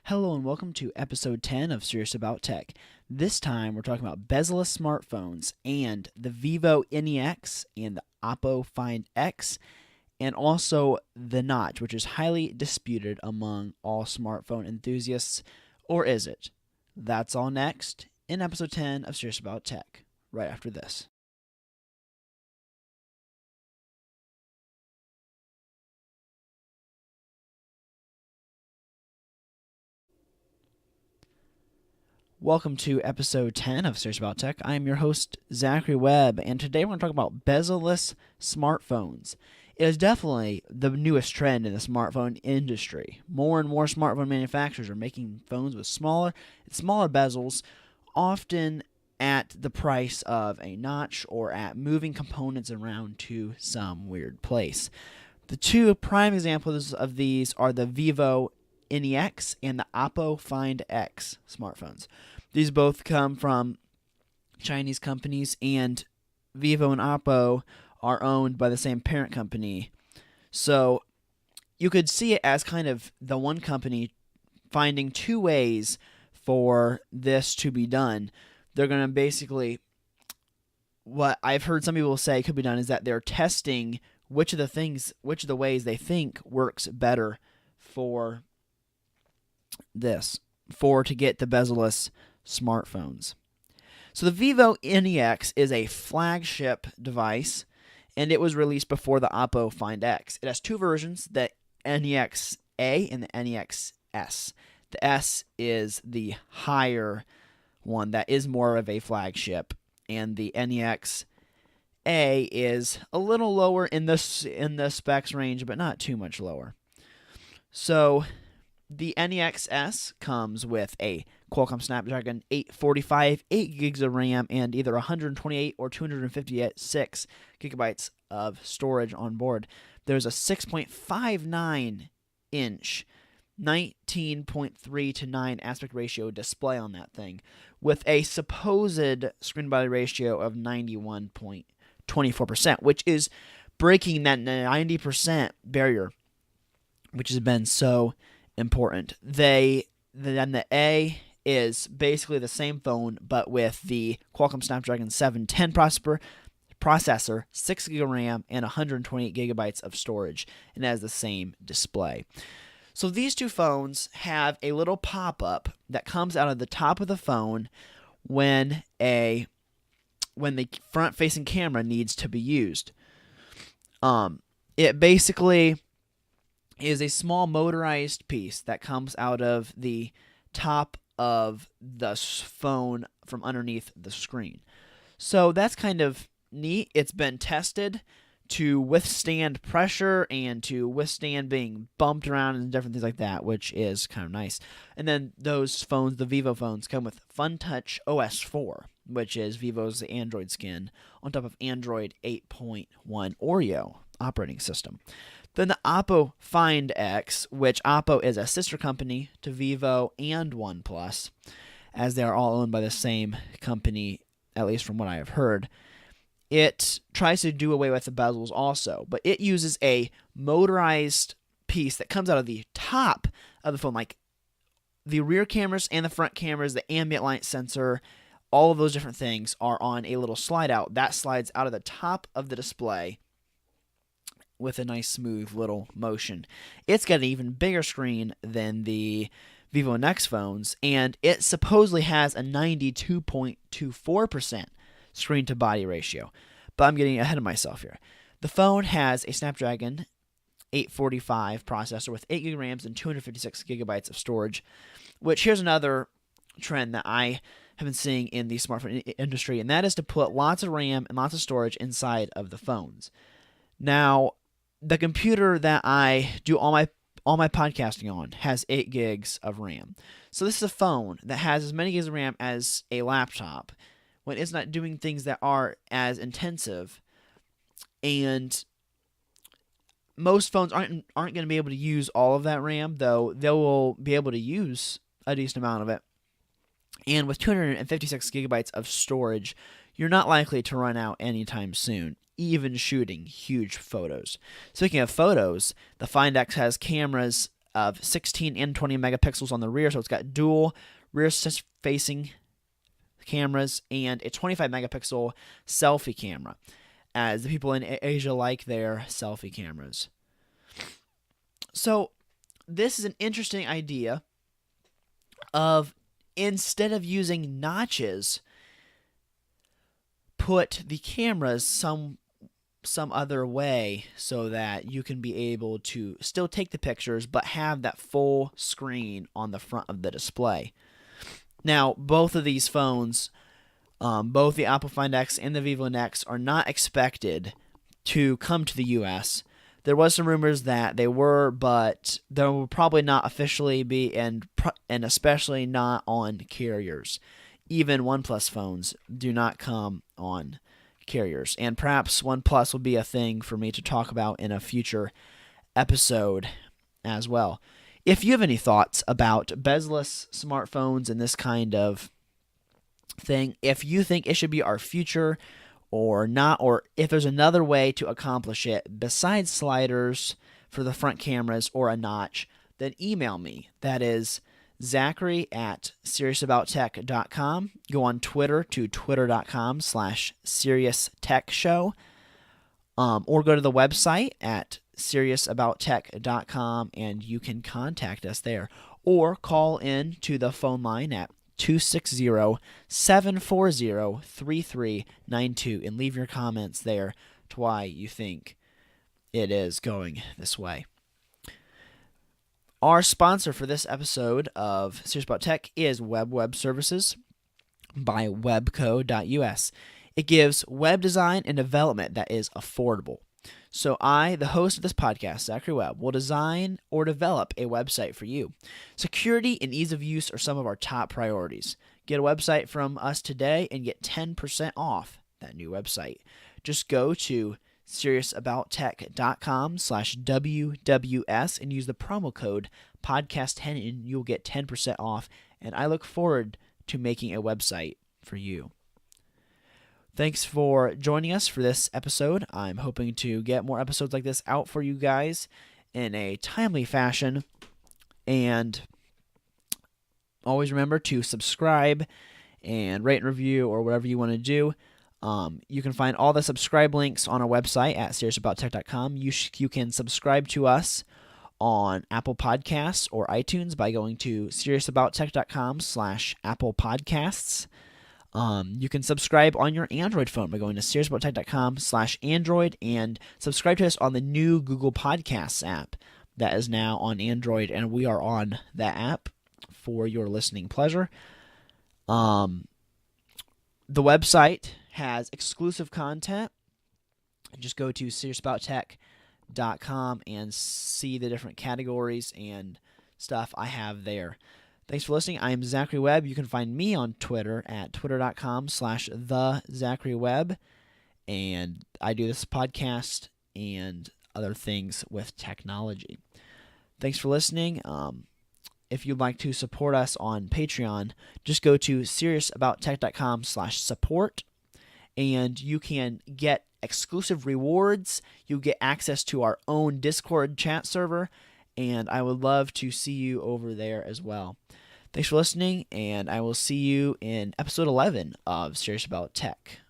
Hello and welcome to episode 10 of Serious About Tech. This time we're talking about bezel-less smartphones and the Vivo NEX and the Oppo Find X, and also the Notch, which is highly disputed among all smartphone enthusiasts. Or is it? That's all next in episode 10 of Serious About Tech, right after this. Welcome to episode 10 of Serious About Tech. I am your host, Zachary Webb, and today we're going to talk about bezel-less smartphones. It is definitely the newest trend in the smartphone industry. More and more smartphone manufacturers are making phones with smaller bezels, often at the price of a notch or at moving components around to some weird place. The two prime examples of these are the Vivo NEX and the Oppo Find X smartphones. These both come from Chinese companies, and Vivo and Oppo are owned by the same parent company. So you could see it as kind of the one company finding two ways for this to be done. They're going to basically, what I've heard some people say could be done is that they're testing which of the ways they think works better for to get the bezel-less smartphones. So the Vivo NEX is a flagship device, and it was released before the Oppo Find X. It has two versions, the NEX-A and the NEX-S. The S is the higher one that is more of a flagship, and the NEX-A is a little lower in the specs range, but not too much lower. So the NEX-S comes with a Qualcomm Snapdragon 845, 8 gigs of RAM, and either 128 or 256 gigabytes of storage on board. There's a 6.59 inch 19.3 to 9 aspect ratio display on that thing, with a supposed screen body ratio of 91.24%, which is breaking that 90% barrier, which has been so important. Then the A is basically the same phone, but with the Qualcomm Snapdragon 710 processor, 6 GB of RAM, and 128 gigabytes of storage, and it has the same display. So these two phones have a little pop-up that comes out of the top of the phone when the front-facing camera needs to be used. It basically is a small motorized piece that comes out of the top of the phone from underneath the screen. So that's kind of neat. It's been tested to withstand pressure and to withstand being bumped around and different things like that, which is kind of nice. And then those phones, the Vivo phones, come with FunTouch OS 4, which is Vivo's Android skin on top of Android 8.1 Oreo operating system. Then the Oppo Find X, which Oppo is a sister company to Vivo and OnePlus, as they are all owned by the same company, at least from what I have heard. It tries to do away with the bezels also, but it uses a motorized piece that comes out of the top of the phone, like the rear cameras and the front cameras, the ambient light sensor, all of those different things are on a little slide out. That slides out of the top of the display with a nice smooth little motion. It's got an even bigger screen than the Vivo NEX phones, and it supposedly has a 92.24% screen to body ratio. But I'm getting ahead of myself here. The phone has a Snapdragon 845 processor with 8 GB RAMs and 256 gigabytes of storage, which here's another trend that I have been seeing in the smartphone industry, and that is to put lots of RAM and lots of storage inside of the phones. Now, the computer that I do all my podcasting on has 8 gigs of RAM. So this is a phone that has as many gigs of RAM as a laptop when it's not doing things that are as intensive. And most phones aren't going to be able to use all of that RAM, though they will be able to use a decent amount of it. And with 256 gigabytes of storage, you're not likely to run out anytime soon, even shooting huge photos. Speaking of photos, the Find X has cameras of 16 and 20 megapixels on the rear, so it's got dual rear-facing cameras and a 25 megapixel selfie camera, as the people in Asia like their selfie cameras. So this is an interesting idea of, instead of using notches, put the cameras some other way so that you can be able to still take the pictures but have that full screen on the front of the display. Now, both of these phones, both the Oppo Find X and the Vivo Nex, are not expected to come to the U.S. There was some rumors that they were, but they will probably not officially be, and especially not on carriers. Even OnePlus phones do not come on carriers, and perhaps OnePlus will be a thing for me to talk about in a future episode as well. If you have any thoughts about bezel-less smartphones and this kind of thing, if you think it should be our future or not, or if there's another way to accomplish it besides sliders for the front cameras or a notch, then email me. That is Zachary at SeriousAboutTech.com. Go on Twitter to twitter.com/SeriousTechShow, or go to the website at SeriousAboutTech.com and you can contact us there, or call in to the phone line at 260-740-3392 and leave your comments there to why you think it is going this way. Our sponsor for this episode of Serious About Tech is Webb Services by webco.us. It gives web design and development that is affordable. So I, the host of this podcast, Zachary Webb, will design or develop a website for you. Security and ease of use are some of our top priorities. Get a website from us today and get 10% off that new website. Just go to SeriousAboutTech.com/WWS and use the promo code podcast10 and you'll get 10% off. And I look forward to making a website for you. Thanks for joining us for this episode. I'm hoping to get more episodes like this out for you guys in a timely fashion. And always remember to subscribe and rate and review or whatever you want to do. You can find all the subscribe links on our website at SeriousAboutTech.com. You can subscribe to us on Apple Podcasts or iTunes by going to SeriousAboutTech.com/Apple Podcasts. You can subscribe on your Android phone by going to SeriousAboutTech.com/Android and subscribe to us on the new Google Podcasts app that is now on Android, and we are on that app for your listening pleasure. The website has exclusive content. Just go to SeriousAboutTech.com and see the different categories and stuff I have there. Thanks for listening. I am Zachary Webb. You can find me on Twitter at twitter.com/TheZacharyWebb. And I do this podcast and other things with technology. Thanks for listening. If you'd like to support us on Patreon, just go to SeriousAboutTech.com/support. And you can get exclusive rewards. You get access to our own Discord chat server. And I would love to see you over there as well. Thanks for listening, and I will see you in episode 11 of Serious About Tech.